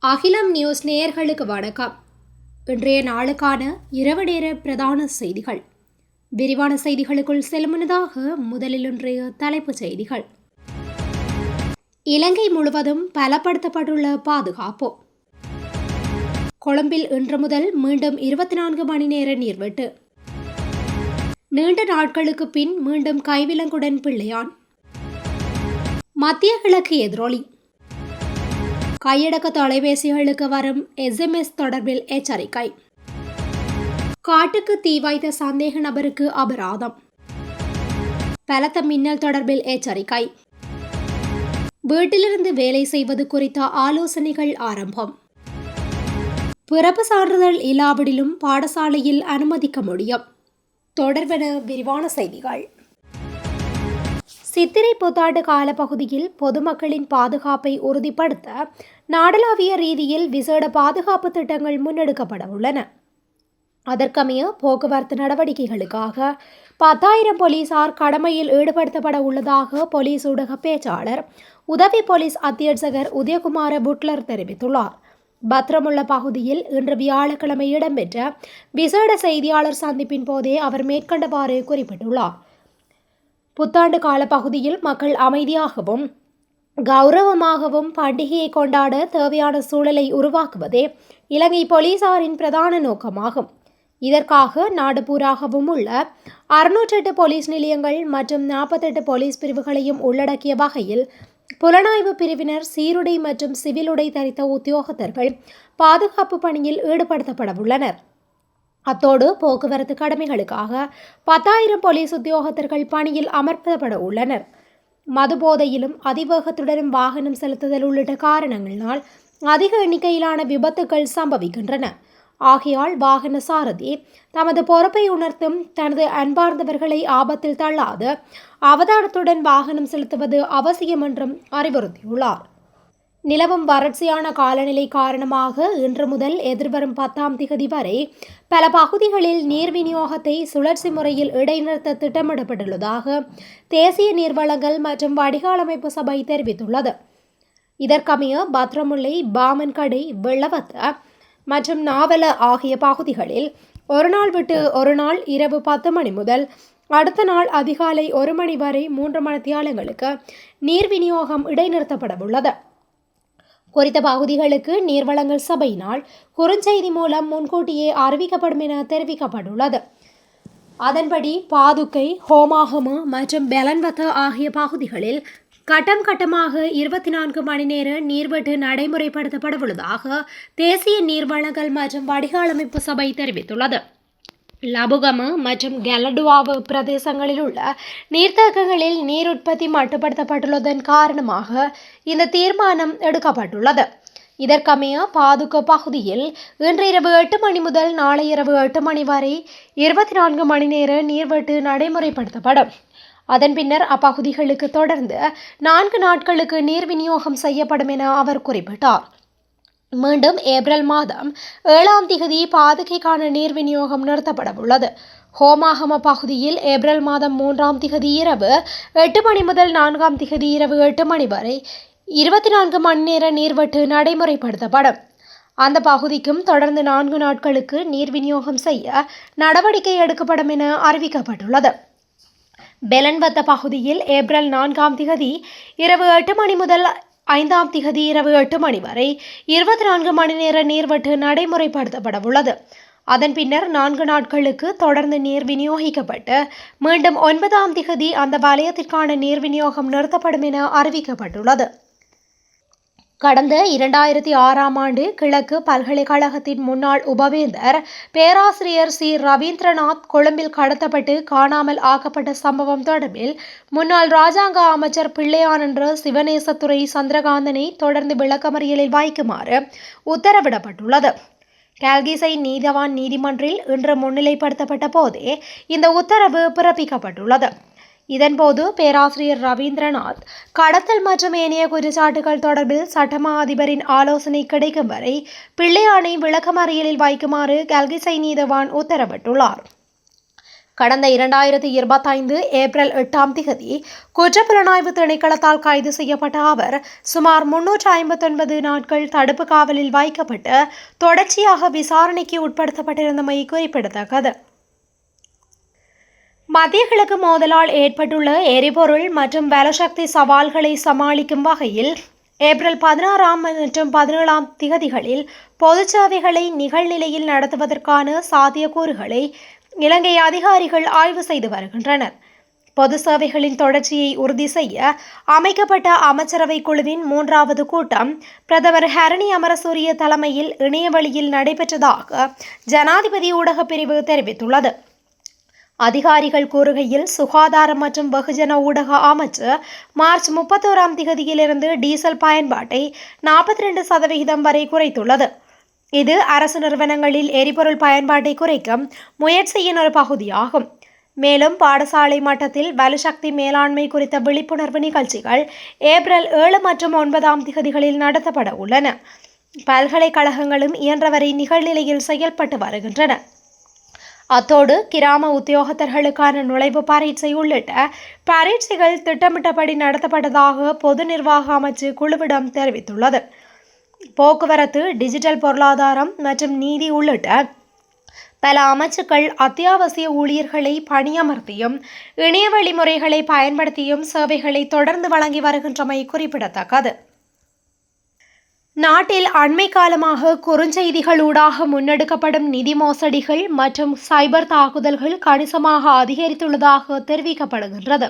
அகிலம் நியூஸ் நேயர்களுக்கு வணக்கம். இன்றைய நாளுக்கான இரவு நேர பிரதான செய்திகள். விரிவான செய்திகளுக்குள் செல்லும் முன்னதாக முதலில் இன்றைய தலைப்புச் செய்திகள். இலங்கை முழுவதும் பலப்படுத்தப்பட்டுள்ள பாதுகாப்பு. கொழும்பில் இன்று முதல் மீண்டும் 24 மணி நேர நீர்வெட்டு. நீண்ட நாட்களுக்கு பின் மீண்டும் கைவிலங்குடன் பிள்ளையான். மத்திய கிழக்கு எதிரொலி. கையடக்க தொலைபேசிகளுக்கு வரும் SMS தொடர்பில் எச்சரிக்கை. காட்டுக்கு தீ வைத்த சந்தேக நபருக்கு அபராதம். பலத்த மின்னல் தொடர்பில் எச்சரிக்கை. வீட்டிலிருந்து வேலை செய்வது குறித்த ஆலோசனைகள் ஆரம்பம். பிறப்பு சான்றிதழ் இல்லாவிடிலும் பாடசாலையில் அனுமதிக்க முடியும். தொடர்பென விரிவான செய்திகள். சித்திரை புத்தாண்டு காலப்பகுதியில் பொதுமக்களின் பாதுகாப்பை உறுதிப்படுத்த நாடளாவிய ரீதியில் விசேட பாதுகாப்பு திட்டங்கள் முன்னெடுக்கப்பட உள்ளன. அதற்கமைய போக்குவரத்து நடவடிக்கைகளுக்காக 10,000 போலீசார் கடமையில் ஈடுபடுத்தப்பட உள்ளதாக போலீஸ் ஊடக பேச்சாளர் உதவி போலீஸ் அத்தியட்சகர் உதயகுமார புட்லர் தெரிவித்துள்ளார். பத்ரமுள்ள பகுதியில் இன்று வியாழக்கிழமை இடம்பெற்ற விசேட செய்தியாளர் சந்திப்பின் போதே அவர் மேற்கண்டவாறு குறிப்பிட்டுள்ளார். புத்தாண்டு கால பகுதியில் மக்கள் அமைதியாகவும் கௌரவமாகவும் பண்டிகையை கொண்டாட தேவையான சூழலை உருவாக்குவதே இலங்கை போலீசாரின் பிரதான நோக்கமாகும். இதற்காக நாடு பூராகவும் உள்ள 608 போலீஸ் நிலையங்கள் மற்றும் 48 போலீஸ் பிரிவுகளையும் உள்ளடக்கிய வகையில் புலனாய்வு பிரிவினர், சீருடை மற்றும் சிவில் உடை தரித்த உத்தியோகத்தர்கள் பாதுகாப்பு பணியில் ஈடுபடுத்தப்பட உள்ளனர். அத்தோடு போக்குவரத்து கடமைகளுக்காக 10,000 போலீஸ் உத்தியோகத்தர்கள் பணியில் அமர்த்தப்பட உள்ளனர். மதுபோதையிலும் அதிவேகத்துடனும் வாகனம் செலுத்துதல் உள்ளிட்ட காரணங்களினால் அதிக எண்ணிக்கையிலான விபத்துக்கள் சம்பவிக்கின்றன. ஆகையால் வாகன சாரதி தமது பொறுப்பை உணர்த்தும் தனது அன்பார்ந்தவர்களை ஆபத்தில் தள்ளாது அவதானத்துடன் வாகனம் செலுத்துவது அவசியம் என்றும் அறிவுறுத்தியுள்ளார். நிலவும் வறட்சியான காலநிலை காரணமாக இன்று முதல் எதிர்வரும் 10ஆம் திகதி வரை பல பகுதிகளில் நீர் விநியோகத்தை சுழற்சி முறையில் இடைநிறுத்த திட்டமிடப்பட்டுள்ளதாக தேசிய நீர்வளங்கள் மற்றும் வடிகால் அமைப்பு சபை தெரிவித்துள்ளது. இதற்கமைய பத்ரமுல்லை, பாமன்கடை, வெள்ளவத்த மற்றும் நாவல ஆகிய பகுதிகளில் ஒரு நாள் விட்டு ஒரு நாள் இரவு 10 மணி முதல் அடுத்த நாள் அதிகாலை 1 மணி வரை 3 மணித்தியாலங்களுக்கு நீர் விநியோகம் இடைநிறுத்தப்பட உள்ளது. குறித்த பகுதிகளுக்கு நீர்வளங்கள் சபையினால் குறுஞ்செய்தி மூலம் முன்கூட்டியே அறிவிக்கப்படும் என தெரிவிக்கப்பட்டுள்ளது. அதன்படி பாதுக்கை, ஹோமாகம மற்றும் பெலன்வத்த ஆகிய பகுதிகளில் கட்டம் கட்டமாக 24 மணி நேர நீர்வெட்டு நடைமுறைப்படுத்தப்பட உள்ளதாக தேசிய நீர்வளங்கள் மற்றும் வடிகால் அமைப்பு சபை தெரிவித்துள்ளது. லபுகம மற்றும் கெலடுவாவு பிரதேசங்களில் உள்ள நீர்த்தேக்கங்களில் நீர் உற்பத்தி மட்டுப்படுத்தப்பட்டுள்ளதன் காரணமாக இந்த தீர்மானம் எடுக்கப்பட்டுள்ளது. இதற்கமைய பாதுக்க பகுதியில் இன்று இரவு 8 மணி முதல் நாளை இரவு 8 மணி வரை 24 மணி நேர நீர்வெட்டு நடைமுறைப்படுத்தப்படும். அதன் பின்னர் அப்பகுதிகளுக்கு தொடர்ந்து 4 நாட்களுக்கு நீர் விநியோகம் செய்யப்படும் என அவர் குறிப்பிட்டார். மீண்டும் ஏப்ரல் மாதம் 7ஆம் திகதி பாதுகைக்கான நீர் விநியோகம் நிறுத்தப்பட உள்ளது. ஹோமாகம பகுதியில் ஏப்ரல் மாதம் 3ஆம் திகதி இரவு 8 மணி முதல் 4ஆம் திகதி இரவு 8 மணி வரை 24 மணி நேர நீர்வெட்டு நடைமுறைப்படுத்தப்படும். அந்த பகுதிக்கும் தொடர்ந்து 4 நாட்களுக்கு நீர் விநியோகம் செய்ய நடவடிக்கை எடுக்கப்படும் என அறிவிக்கப்பட்டுள்ளது. பெலன்வத்த பகுதியில் ஏப்ரல் 4ஆம் திகதி இரவு 8 மணி முதல் 5ஆம் திகதி இரவு 8 மணி வரை 24 மணி நேர நீர்வெட்டு நடைமுறைப்படுத்தப்பட உள்ளது. அதன் பின்னர் 4 நாட்களுக்கு தொடர்ந்து நீர் விநியோகிக்கப்பட்டு மீண்டும் 9ஆம் திகதி அந்த வலயத்திற்கான நீர் விநியோகம் நிறுத்தப்படும் என அறிவிக்கப்பட்டுள்ளது. கடந்த 2006ஆம் ஆண்டு கிழக்கு பல்கலைக்கழகத்தின் முன்னாள் உபவேந்தர் பேராசிரியர் சி. ரவீந்திரநாத் கொழும்பில் கடத்தப்பட்டு காணாமல் ஆக்கப்பட்ட சம்பவம் தொடர்பில் முன்னாள் இராஜாங்க அமைச்சர் பிள்ளையான் என்ற சிவநேசத்துறை சந்திரகாந்தனை தொடர்ந்து விளக்கமறியலில் வைக்குமாறு உத்தரவிடப்பட்டுள்ளது. கல்கிசை நீதவான் நீதிமன்றில் இன்று முன்னிலைப்படுத்தப்பட்ட போதே இந்த உத்தரவு பிறப்பிக்கப்பட்டுள்ளது. இதன்போது பேராசிரியர் ரவீந்திரநாத் கடத்தல் மற்றும் ஏனைய குற்றச்சாட்டுகள் தொடர்பில் சட்டமா அதிபரின் ஆலோசனை கிடைக்கும் வரை பிள்ளையானை விளக்கமறியலில் வைக்குமாறு கல்கிசை நீதவான் உத்தரவிட்டுள்ளார். கடந்த 2025 ஏப்ரல் 8ஆம் திகதி குற்றப்புலனாய்வு திணைக்களத்தால் கைது செய்யப்பட்ட அவர் சுமார் 359 நாட்கள் தடுப்பு காவலில் வைக்கப்பட்டு தொடர்ச்சியாக விசாரணைக்கு உட்படுத்தப்பட்டிருந்தமை குறிப்பிடத்தக்கது. மத்திய கிழக்கு மோதலால் ஏற்பட்டுள்ள எரிபொருள் மற்றும் வலசக்தி சவால்களை சமாளிக்கும் வகையில் ஏப்ரல் 16ஆம் மற்றும் 17ஆம் திகதிகளில் பொது சேவைகளை நிகழ்நிலையில் நடத்துவதற்கான சாத்தியக்கூறுகளை இலங்கை அதிகாரிகள் ஆய்வு செய்து வருகின்றனர். பொது சேவைகளின் தொடர்ச்சியை உறுதி செய்ய அமைக்கப்பட்ட அமைச்சரவை குழுவின் 3வது கூட்டம் பிரதமர் ஹரணி அமரசூரிய தலைமையில் இணையவழியில் நடைபெற்றதாக ஜனாதிபதி ஊடகப் பிரிவு தெரிவித்துள்ளது. அதிகாரிகள் கூறுகையில் சுகாதாரம் மற்றும் வெகுஜன ஊடக அமைச்சு மார்ச் 31ஆம் திகதியிலிருந்து டீசல் பயன்பாட்டை 42% வரை குறைத்துள்ளது. இது அரசு நிறுவனங்களில் எரிபொருள் பயன்பாட்டை குறைக்கும் முயற்சியின் ஒரு பகுதியாகும். மேலும் பாடசாலை மட்டத்தில் வலுசக்தி மேலாண்மை குறித்த விழிப்புணர்வு நிகழ்ச்சிகள் ஏப்ரல் 7 மற்றும் 9ஆம் திகதிகளில் நடத்தப்பட உள்ளன. பல்கலைக்கழகங்களும் இயன்றவரை நிகழ்நிலையில் செயல்பட்டு வருகின்றன. அத்தோடு கிராம உத்தியோகத்தர்களுக்கான நுழைவு பரீட்சை உள்ளிட்ட பரீட்சைகள் திட்டமிட்டபடி நடத்தப்பட்டதாக பொது நிர்வாக அமைச்சு குழுவிடம் தெரிவித்துள்ளது. போக்குவரத்து, டிஜிட்டல் பொருளாதாரம் மற்றும் நீதி உள்ளிட்ட பல அமைச்சுக்கள் அத்தியாவசிய ஊழியர்களை பணியமர்த்தியும் இணையவழி முறைகளை பயன்படுத்தியும் சேவைகளை தொடர்ந்து வழங்கி வருகின்றமை குறிப்பிடத்தக்கது. நாட்டில் அண்மை காலமாக குறுஞ்செய்திகளூடாக முன்னெடுக்கப்படும் நிதி மோசடிகள் மற்றும் சைபர் தாக்குதல்கள் கணிசமாக அதிகரித்துள்ளதாக தெரிவிக்கப்படுகின்றது.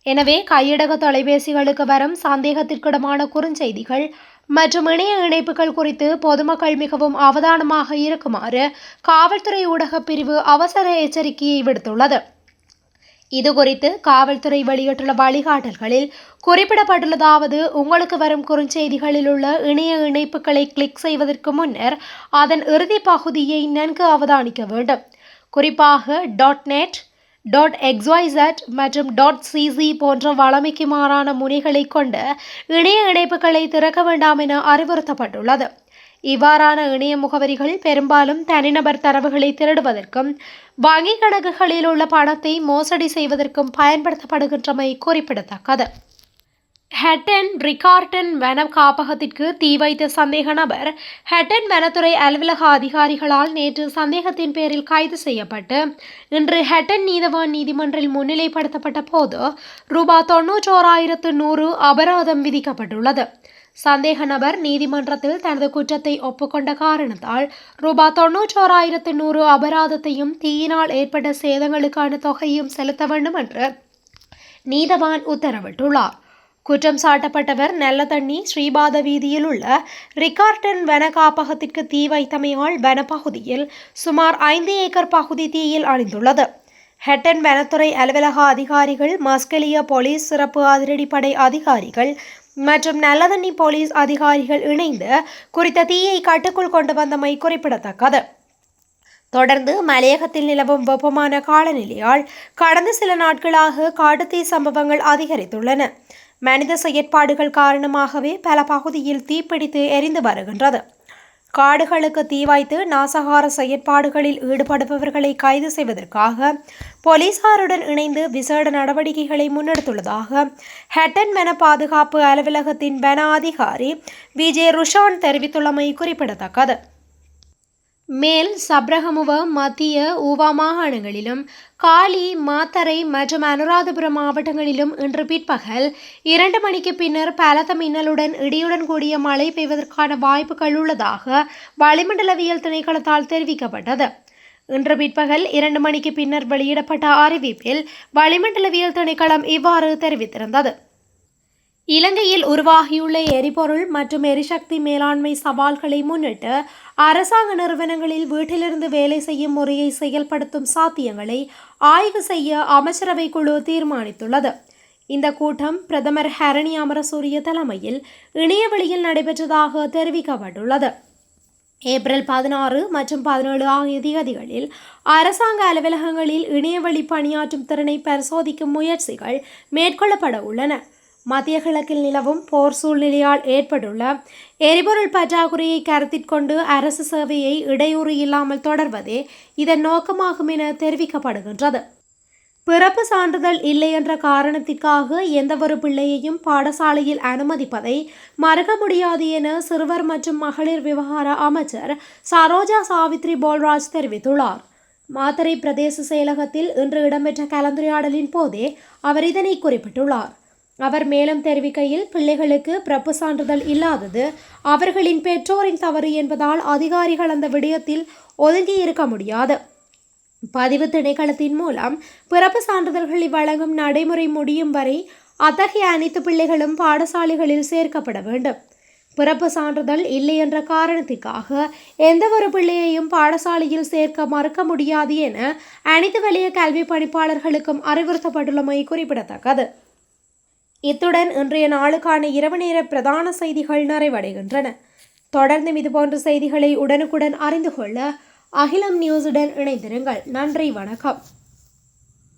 எனவே கையடக தொலைபேசிகளுக்கு வரும் சந்தேகத்திற்கிடமான குறுஞ்செய்திகள் மற்றும் இணைய இணைப்புகள் குறித்து பொதுமக்கள் மிகவும் அவதானமாக இருக்குமாறு காவல்துறை ஊடகப் பிரிவு அவசர எச்சரிக்கையை விடுத்துள்ளது. இதுகுறித்து காவல்துறை வெளியிட்டுள்ள வழிகாட்டல்களில் குறிப்பிடப்பட்டுள்ளதாவது: உங்களுக்கு வரும் குறுஞ்செய்திகளில் உள்ள இணைய இணைப்புகளை கிளிக் செய்வதற்கு முன்னர் அதன் இறுதி பகுதியை நன்கு அவதானிக்க வேண்டும். குறிப்பாக .net, .xyz மற்றும் .cc போன்ற வழமைக்கு மாறான முனைகளை கொண்ட இணைய இணைப்புகளை திறக்க வேண்டாம் என அறிவுறுத்தப்பட்டுள்ளது. இவ்வாறான இணைய முகவரிகள் பெரும்பாலும் தனிநபர் தரவுகளை திருடுவதற்கும் வங்கிக் கணக்குகளில் உள்ள பணத்தை மோசடி செய்வதற்கும் பயன்படுத்தப்படுகின்றமை குறிப்பிடத்தக்கது. ஹட்டன் ரிகார்டன் வன காப்பகத்திற்கு தீ வைத்த சந்தேக நபர் ஹட்டன் வனத்துறை அலுவலக அதிகாரிகளால் நேற்று சந்தேகத்தின் பேரில் கைது செய்யப்பட்டு இன்று ஹட்டன் நீதவான் நீதிமன்றில் முன்னிலைப்படுத்தப்பட்ட போது ரூபாய் 91,100 அபராதம் விதிக்கப்பட்டுள்ளது. சந்தேக நபர் நீதிமன்றத்தில் தனது குற்றத்தை ஒப்புக்கொண்ட காரணத்தால் ரூபாய் 91,100 அபராதத்தையும் தீயினால் ஏற்பட்ட சேதங்களுக்கான தொகையும் செலுத்த வேண்டும் என்று நீதவான் உத்தரவிட்டுள்ளார். குற்றம் சாட்டப்பட்டவர் நல்லதண்ணி ஸ்ரீபாத வீதியில் உள்ள ரிகார்டன் வன காப்பகத்திற்கு தீ வைத்தமையால் வனப்பகுதியில் சுமார் 5 ஏக்கர் பகுதி தீயில் அழிந்துள்ளது. ஹட்டன் வனத்துறை அலுவலக அதிகாரிகள், மஸ்கெலியா போலீஸ் சிறப்பு அதிரடிப்படை அதிகாரிகள் மற்றும் நல்லதண்ணி போலீஸ் அதிகாரிகள் இணைந்து குறித்த தீயை கட்டுக்குள் கொண்டு வந்தமை குறிப்பிடத்தக்கது. தொடர்ந்து மலையகத்தில் நிலவும் வெப்பமான காலநிலையால் கடந்த சில நாட்களாக காட்டுத்தீ சம்பவங்கள் அதிகரித்துள்ளன. மனித செயற்பாடுகள் காரணமாகவே பல பகுதியில் தீப்பிடித்து எரிந்து வருகின்றது. காடுகளுக்கு தீ வைத்து நாசகார செயற்பாடுகளில் ஈடுபடுபவர்களை கைது செய்வதற்காக போலீசாருடன் இணைந்து விசேட நடவடிக்கைகளை முன்னெடுத்துள்ளதாக ஹட்டன் வன பாதுகாப்பு அலுவலகத்தின் வன அதிகாரி விஜே ருஷான் தெரிவித்துள்ளமை குறிப்பிடத்தக்கது. மேல் சப்ரகமுவ, மத்திய ஊவா மாகாணங்களிலும் காலி, மாத்தறை மற்றும் அனுராதபுரம் மாவட்டங்களிலும் இன்று பிற்பகல் 2 மணிக்கு பின்னர் பலத்த மின்னலுடன் இடியுடன் கூடிய மழை பெய்வதற்கான வாய்ப்புகள் உள்ளதாக வளிமண்டலவியல் திணைக்களத்தால் தெரிவிக்கப்பட்டது. இன்று பிற்பகல் 2 மணிக்கு பின்னர் வெளியிடப்பட்ட அறிவிப்பில் வளிமண்டலவியல் திணைக்களம் இவ்வாறு தெரிவித்திருந்தது. இலங்கையில் உருவாகியுள்ள எரிபொருள் மற்றும் எரிசக்தி மேலாண்மை சவால்களை முன்னிட்டு அரசாங்க நிறுவனங்களில் வீட்டிலிருந்து வேலை செய்யும் முறையை செயல்படுத்தும் சாத்தியங்களை ஆய்வு செய்ய அமைச்சரவை குழு தீர்மானித்துள்ளது. இந்த கூட்டம் பிரதமர் ஹரணி அமரசூரிய தலைமையில் இணையவழியில் நடைபெற்றதாக தெரிவிக்கப்பட்டுள்ளது. ஏப்ரல் 16 மற்றும் 17 ஆகிய திகதிகளில் அரசாங்க அலுவலகங்களில் இணையவழி பணியாற்றும் திறனை பரிசோதிக்கும் முயற்சிகள் மேற்கொள்ளப்பட உள்ளன. மத்திய கிழக்கில் நிலவும் போர் சூழ்நிலையால் ஏற்பட்டுள்ள எரிபொருள் பற்றாக்குறையை கருத்திற்கொண்டு அரசு சேவையை இடையூறு இல்லாமல் தொடர்வதே இதன் நோக்கமாகும் என தெரிவிக்கப்படுகின்றது. பிறப்பு சான்றிதழ் இல்லை என்ற காரணத்திற்காக எந்தவொரு பிள்ளையையும் பாடசாலையில் அனுமதிப்பதை மறுக்க முடியாது என சிறுவர் மற்றும் மகளிர் விவகார அமைச்சர் சரோஜா சாவித்ரி போல்ராஜ் தெரிவித்துள்ளார். மாத்தறை பிரதேச செயலகத்தில் இன்று இடம்பெற்ற கலந்துரையாடலின் போதே அவர் இதனை குறிப்பிட்டுள்ளார். அவர் மேலும் தெரிவிக்கையில், பிள்ளைகளுக்கு பிறப்பு சான்றிதழ் இல்லாதது அவர்களின் பெற்றோரின் தவறு என்பதால் அதிகாரிகள் அந்த விடயத்தில் ஒதுங்கி இருக்க முடியாது. பதிவு திணைக்களத்தின் மூலம் பிறப்பு சான்றிதழ்களை வழங்கும் நடைமுறை முடியும் வரை அத்தகைய அனைத்து பிள்ளைகளும் பாடசாலைகளில் சேர்க்கப்பட வேண்டும். பிறப்பு சான்றிதழ் இல்லை என்ற காரணத்திற்காக எந்தவொரு பிள்ளையையும் பாடசாலையில் சேர்க்க மறுக்க முடியாது என அனைத்து வலய கல்வி பணிப்பாளர்களுக்கும் அறிவுறுத்தப்பட்டுள்ளமை குறிப்பிடத்தக்கது. இத்துடன் இன்றைய நாளுக்கான இரவு நேர பிரதான செய்திகள் நிறைவடைகின்றன. தொடர்ந்து இதுபோன்ற செய்திகளை உடனுக்குடன் அறிந்து கொள்ள அகிலம் நியூஸுடன் இணைந்திருங்கள். நன்றி, வணக்கம்.